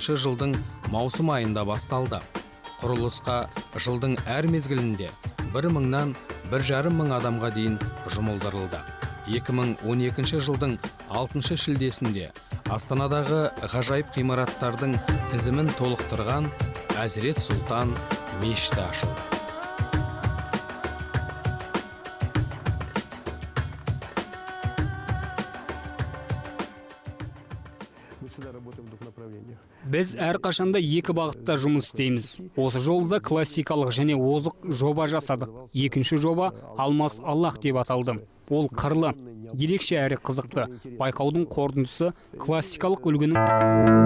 2006 жылдың маусым айында басталды. Құрылысқа жылдың әр мезгілінде 1000-нан 1,5 мың адамға дейін жұмылдырылды. 2012 жылдың 6 шілдесінде Астанадағы ғажайып ғимараттардың тізімін толықтырған Әзірет Сұлтан мешіті ашылды. Біз әрқашанда екі бағытта жұмыс істейміз. Осы жолда классикалық және озық жоба жасадық. Екінші жоба Алмас Аллах деп аталды. Ол қырлы, ерекше әрі қызықты. Байқаудың қорытындысы классикалық үлгінің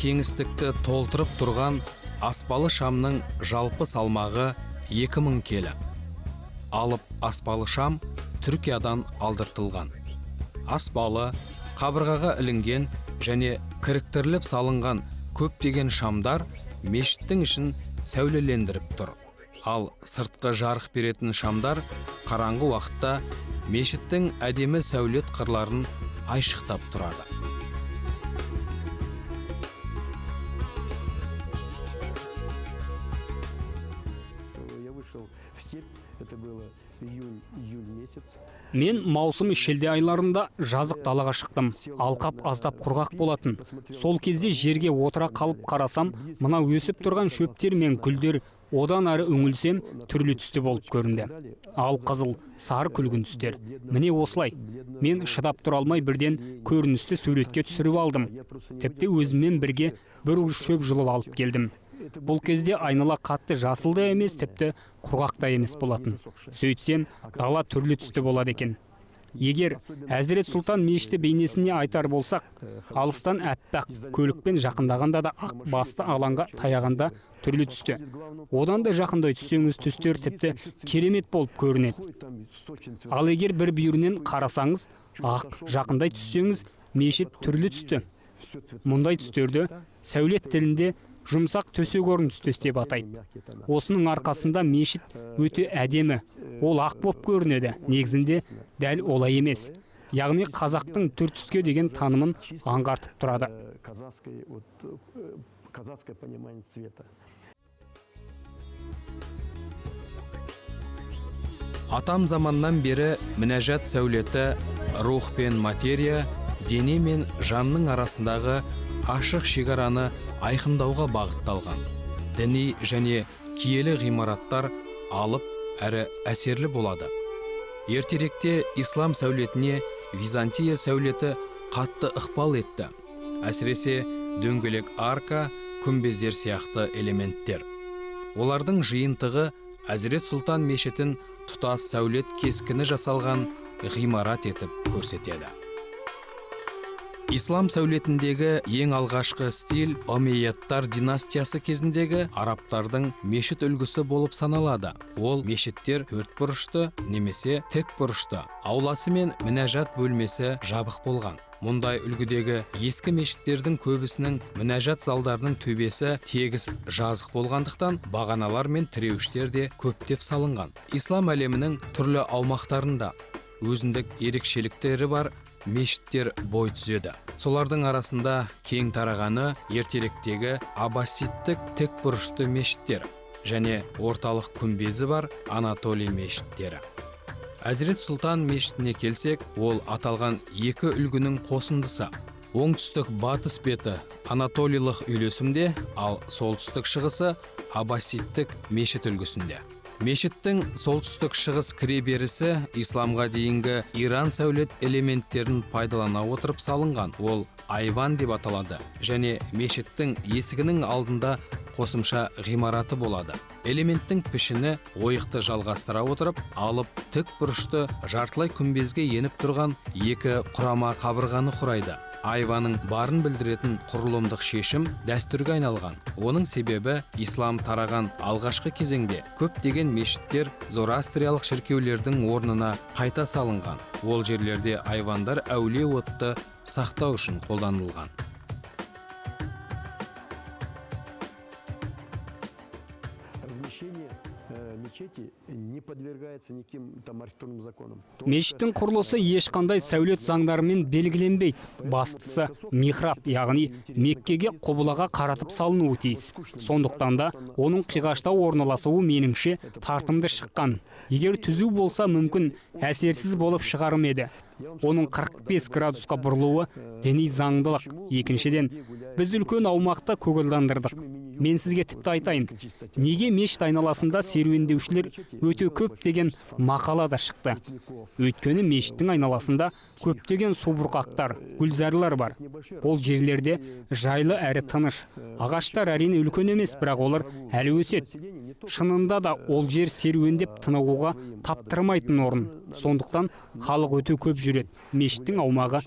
кеңістікті толтырып тұрған аспалы шамның жалпы салмағы 2000 келі. Алып аспалы шам Түркиядан алдыртылған. Аспалы, қабырғаға ілінген және кіріктіріліп салынған көптеген шамдар мешіттің ішін сәулелендіріп тұр. Ал сыртқы жарық беретін шамдар қараңғы уақытта мешіттің әдемі сәулет қырларын айшықтап тұрады. Мен маусым шілде айларында жазық далаға шықтым. Алқап аздап құрғақ болатын. Сол кезде жерге отыра қалып қарасам, мына өсіп тұрған шөптер мен гүлдер одан ары үңілсем түрлі түсті болып көрінді. Ал қызыл, сары күлгін түстер. Міне осылай. Мен шыдап тұра алмай бірден көріністі суретке түсіріп алдым. Тіпті өзіммен бірге бір уыс шөп жұлып алып келдім. Бұл кезде айнала қатты жасыл да емес, тіпті құрғақ та емес болатын. Сөйтсем, дала түрлі түсті болады екен. Егер Әзірет Сұлтан мешіті бейнесіне айтар болсақ, алыстан әппақ, көлікпен жақындағанда да ақ басты алаңға таяғанда түрлі түсті. Одан да жақындай түссеңіз, түстер тіпті керемет болып көрінеді. Ал егер бір бүйірінен қарасаңыз, ақ жақындай түссеңіз, мешіт түрлі түсті. Мұндай түстерді сәулет тілінде жұмсақ төсек орын түстес деп атайды. Осының арқасында мешіт өте әдемі, ол ақ боп көрінеді. Негізінде дәл олай емес. Яғни қазақтың түр түске деген танымын аңғартып тұрады. Атам заманнан бері мінәжат сәулеті, рух пен материя, дене мен жанның арасындағы ашық шекараны айқындауға бағытталған. Діни және киелі ғимараттар алып әрі әсерлі болады. Ертеректе ислам сәулетіне Византия сәулеті қатты ықпал етті. Әсіресе дөңгелек арка, күмбездер сияқты элементтер. Олардың жиынтығы Әзірет Сұлтан мешітін тұтас сәулет кескіні жасалған ғимарат етіп көрсетеді. Ислам сәулетіндегі ең алғашқы стиль Омейядтар династиясы кезіндегі арабтардың мешіт үлгісі болып саналады. Ол мешіттер төртбұрышты немесе тікбұрышты, ауласы мен мінәжат бөлмесі жабық болған. Мұндай үлгідегі ескі мешіттердің көбісінің мінәжат залдарының төбесі тегіс жазық болғандықтан бағаналар мен тіреуіштер де көптеп салынған. Ислам әлемінің түрлі аумақтарында өзіндік ерекшеліктері бар мешіттер бой түзеді. Солардың арасында кең тарағаны ертеректегі аббасидтік тікбұрышты мешіттер және орталық күмбезі бар Анатолий мешіттері. Әзірет Сұлтан мешітіне келсек, ол аталған екі үлгінің қосындысы. Оңтүстік батыс беті Анатолийлық үйлесімде, ал солтүстік шығысы аббасидтік мешіт үлгісінде. Мешіттің солтүстік шығыс кіреберісі исламға дейінгі Иран сәулет элементтерін пайдалана отырып салынған. Ол айван деп аталады және мешіттің есігінің алдында қосымша ғимараты болады. Элементтің пішіні ойықты жалғастыра отырып, алып тік бұрышты жартылай күмбезге еніп тұрған екі құрама қабырғаны құрайды. Айваның барын білдіретін құрылымдық шешім дәстүрге айналған. Оның себебі ислам тараған алғашқы кезеңде көптеген мешіттер зороастриялық шіркеулердің орнына қайта салынған. Ол жерлерде айвандар әулие отты сақтау үшін қолданылған. Мешіттің құрылысы ешқандай сәулет заңдарымен белгіленбейді. Бастысы михраб, яғни Меккеге құбылаға қаратып салынуы тиіс. Сондықтан да оның қиғашта орналасуы меніңше тартымды шыққан. Егер түзу болса мүмкін әсерсіз болып шығарым еді. Оның 45 градусқа бұрылуы діни заңдылық. Екіншіден, біз үлкен аумақта көгалдандырдық. Мен сізге тіпті айтайын, неге мешіт айналасында серуендеушілер өте көп деген мақала да шықты. Өйткені мешіттің айналасында көптеген субұрқақтар, гүлзарлар бар. Ол жерлерде жайлы әрі тыныш. Ағаштар әрине үлкен емес, бірақ олар әлі өседі. Шынында да ол жер серуендеп тынығуға таптырмайтын орын. Сондықтан халық өте көп жүреді. Мешіттің аумағы